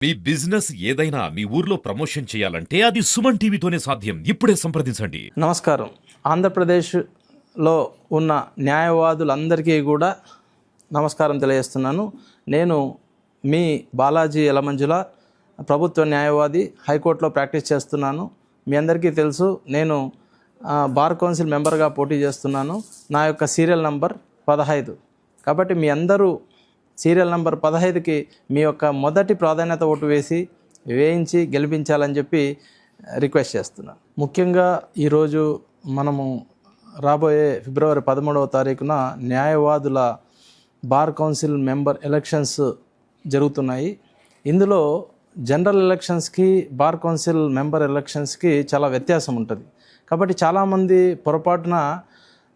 మీ business ఏదైనా మీ ఊర్లో promotion చేయాలంటే అది సుమన్ టీవీతోనే సాధ్యం. ఇప్పుడే సంప్రదించండి. నమస్కారం. ఆంధ్రప్రదేశ్లో ఉన్న న్యాయవాదులందరికీ కూడా నమస్కారం తెలియజేస్తున్నాను. నేను మీ బాలాజీ యలమంజుల, ప్రభుత్వ న్యాయవాది, హైకోర్టులో ప్రాక్టీస్ చేస్తున్నాను. మీ అందరికీ తెలుసు, నేను బార్ కౌన్సిల్ మెంబర్గా పోటీ చేస్తున్నాను. నా యొక్క సీరియల్ నంబర్ 15. కాబట్టి మీ అందరూ సీరియల్ నంబర్ 15కి మీ యొక్క మొదటి ప్రాధాన్యత ఓటు వేయించి గెలిపించాలని చెప్పి రిక్వెస్ట్ చేస్తున్నాను. ముఖ్యంగా ఈరోజు మనము రాబోయే ఫిబ్రవరి 13వ తారీఖున న్యాయవాదుల బార్ కౌన్సిల్ మెంబర్ ఎలక్షన్స్ జరుగుతున్నాయి. ఇందులో జనరల్ ఎలక్షన్స్కి బార్ కౌన్సిల్ మెంబర్ ఎలక్షన్స్కి చాలా వ్యత్యాసం ఉంటుంది. కాబట్టి చాలామంది పొరపాటున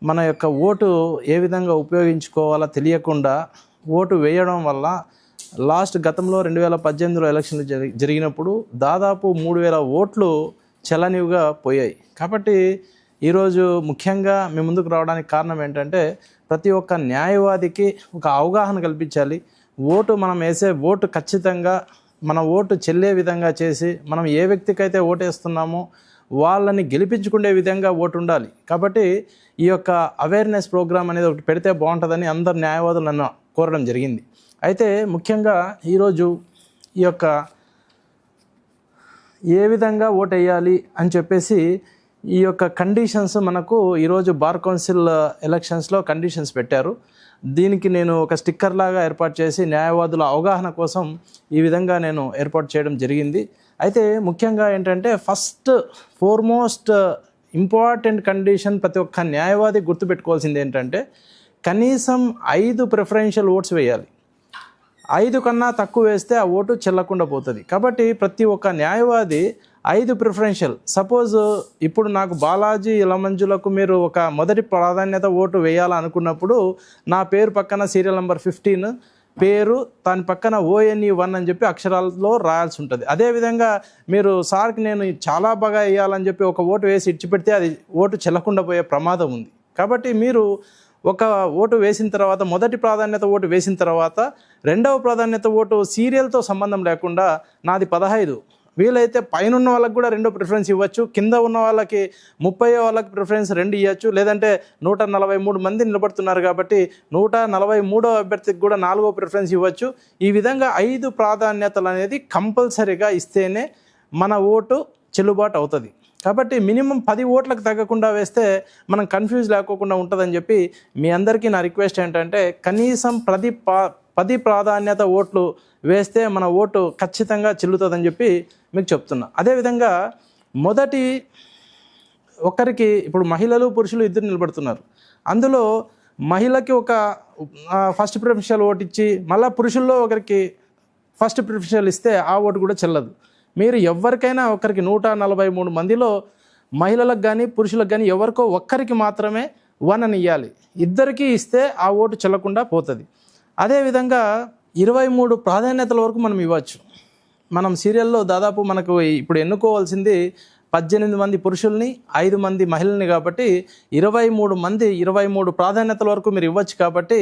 మన యొక్క ఓటు ఏ విధంగా ఉపయోగించుకోవాలో తెలియకుండా ఓటు వేయడం వల్ల గతంలో 2018లో ఎలక్షన్లు జరిగినప్పుడు దాదాపు 3000 ఓట్లు చెల్లనివిగా పోయాయి. కాబట్టి ఈరోజు ముఖ్యంగా మీ ముందుకు రావడానికి కారణం ఏంటంటే, ప్రతి ఒక్క న్యాయవాదికి ఒక అవగాహన కల్పించాలి. మనం వేసే ఓటు ఖచ్చితంగా మన ఓటు చెల్లే విధంగా చేసి, మనం ఏ వ్యక్తికైతే ఓటేస్తున్నామో వాళ్ళని గెలిపించుకునే విధంగా ఓటు ఉండాలి. కాబట్టి ఈ యొక్క అవేర్నెస్ ప్రోగ్రామ్ అనేది ఒకటి పెడితే బాగుంటుందని అందరు న్యాయవాదులు నన్ను కోరడం జరిగింది. అయితే ముఖ్యంగా ఈరోజు ఈ యొక్క ఏ విధంగా ఓటు వేయాలి అని చెప్పేసి ఈ యొక్క కండిషన్స్ మనకు ఈరోజు బార్ కౌన్సిల్ ఎలక్షన్స్లో కండిషన్స్ పెట్టారు. దీనికి నేను ఒక స్టిక్కర్ లాగా ఏర్పాటు చేసి న్యాయవాదుల అవగాహన కోసం ఈ విధంగా నేను ఏర్పాటు చేయడం జరిగింది. అయితే ముఖ్యంగా ఏంటంటే, ఫోర్మోస్ట్ ఇంపార్టెంట్ కండిషన్ ప్రతి ఒక్క న్యాయవాది గుర్తుపెట్టుకోవాల్సింది ఏంటంటే, కనీసం 5 ప్రిఫరెన్షియల్ ఓట్స్ వేయాలి. 5 కన్నా తక్కువ వేస్తే ఆ ఓటు చెల్లకుండా పోతుంది. కాబట్టి ప్రతి ఒక్క న్యాయవాది 5 ప్రిఫరెన్షియల్, సపోజ్ ఇప్పుడు నాకు బాలాజీ యలమంజులకు మీరు ఒక మొదటి ప్రాధాన్యత ఓటు వేయాలనుకున్నప్పుడు నా పేరు పక్కన సీరియల్ నెంబర్ 15 పేరు, దాని పక్కన ONE1 అని చెప్పి అక్షరాల్లో రాయాల్సి ఉంటుంది. అదేవిధంగా మీరు సార్కి నేను చాలా బాగా వేయాలని చెప్పి ఒక ఓటు వేసి ఇచ్చిపెడితే అది ఓటు చెల్లకుండా పోయే ప్రమాదం ఉంది. కాబట్టి మీరు ఒక ఓటు వేసిన తర్వాత, మొదటి ప్రాధాన్యత ఓటు వేసిన తర్వాత రెండవ ప్రాధాన్యత ఓటు సీరియల్తో సంబంధం లేకుండా నాది 15, వీలైతే పైన ఉన్న వాళ్ళకి కూడా 2 ప్రిఫరెన్స్ ఇవ్వచ్చు, కింద ఉన్న వాళ్ళకి 30 వాళ్ళకి ప్రిఫరెన్స్ 2 ఇవ్వచ్చు, లేదంటే 143 మంది నిలబడుతున్నారు కాబట్టి 143వ అభ్యర్థికి కూడా 4వ ప్రిఫరెన్స్ ఇవ్వచ్చు. ఈ విధంగా 5 ప్రాధాన్యతలు అనేది కంపల్సరీగా ఇస్తేనే మన ఓటు చెల్లుబాటు అవుతుంది. కాబట్టి మినిమం 10 ఓట్లకు తగ్గకుండా వేస్తే మనం కన్ఫ్యూజ్ లేకోకుండా ఉంటుందని చెప్పి మీ అందరికీ నా రిక్వెస్ట్ ఏంటంటే, కనీసం 10 ప్రాధాన్యత ఓట్లు వేస్తే మన ఓటు ఖచ్చితంగా చెల్లుతుందని చెప్పి మీకు చెప్తున్నా. అదేవిధంగా మొదటి ఒక్కరికి ఇప్పుడు మహిళలు పురుషులు ఇద్దరు నిలబడుతున్నారు. అందులో మహిళకి ఒక ఫస్ట్ ప్రిఫరెన్షియల్ ఓటు ఇచ్చి మళ్ళీ పురుషుల్లో ఒకరికి ఫస్ట్ ప్రిఫరెన్షియల్ ఇస్తే ఆ ఓటు కూడా చెల్లదు. మీరు ఎవరికైనా ఒకరికి 143 మందిలో మహిళలకు కానీ పురుషులకు కానీ ఎవరికో ఒక్కరికి మాత్రమే 1 అని ఇవ్వాలి. ఇద్దరికి ఇస్తే ఆ ఓటు చెల్లకుండా పోతుంది. అదేవిధంగా 23 ప్రాధాన్యతల వరకు మనం ఇవ్వచ్చు. మనం సీరియల్లో దాదాపు మనకు ఇప్పుడు ఎన్నుకోవాల్సింది 18 మంది పురుషుల్ని, 5 మంది మహిళల్ని. కాబట్టి 23 ప్రాధాన్యతల వరకు మీరు ఇవ్వచ్చు. కాబట్టి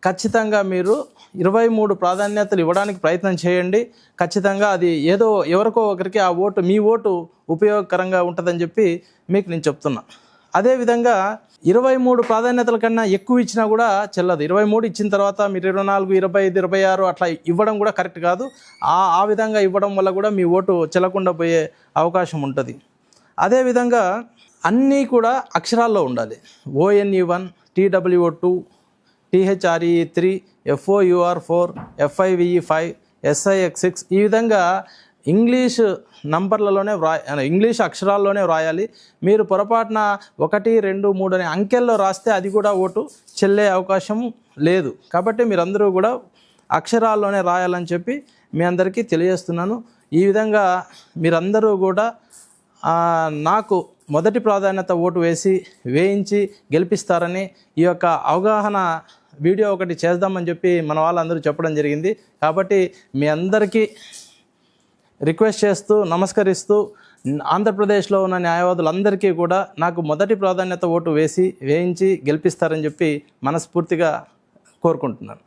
ఖచ్చితంగా మీరు 23 ప్రాధాన్యతలు ఇవ్వడానికి ప్రయత్నం చేయండి. ఖచ్చితంగా అది ఏదో ఎవరికో ఒకరికి ఆ ఓటు, మీ ఓటు ఉపయోగకరంగా ఉంటుందని చెప్పి మీకు నేను చెప్తున్నా. అదేవిధంగా 23 ప్రాధాన్యతల కన్నా ఎక్కువ ఇచ్చినా కూడా చెల్లదు. 23 ఇచ్చిన తర్వాత మీరు 24, 25, 26 అట్లా ఇవ్వడం కూడా కరెక్ట్ కాదు. ఆ విధంగా ఇవ్వడం వల్ల కూడా మీ ఓటు చెల్లకుండా పోయే అవకాశం ఉంటుంది. అదేవిధంగా అన్నీ కూడా అక్షరాల్లో ఉండాలి. ONE1, TWO2, THRE3, FOUR4, FIVE5, SIX6 ఈ విధంగా ఇంగ్లీష్ నంబర్లలోనే ఇంగ్లీష్ అక్షరాల్లోనే వ్రాయాలి. మీరు పొరపాటున 1, 2, 3 అనే అంకెల్లో రాస్తే అది కూడా ఓటు చెల్లే అవకాశం లేదు. కాబట్టి మీరందరూ కూడా అక్షరాల్లోనే రాయాలని చెప్పి మీ అందరికీ తెలియజేస్తున్నాను. ఈ విధంగా మీరందరూ కూడా నాకు మొదటి ప్రాధాన్యత ఓటు వేయించి గెలిపిస్తారని ఈ యొక్క అవగాహన వీడియో ఒకటి చేద్దామని చెప్పి మన వాళ్ళందరూ చెప్పడం జరిగింది. కాబట్టి మీ అందరికీ రిక్వెస్ట్ చేస్తూ, నమస్కరిస్తూ, ఆంధ్రప్రదేశ్లో ఉన్న న్యాయవాదులందరికీ కూడా నాకు మొదటి ప్రాధాన్యత ఓటు వేయించి గెలిపిస్తారని చెప్పి మనస్ఫూర్తిగా కోరుకుంటున్నాను.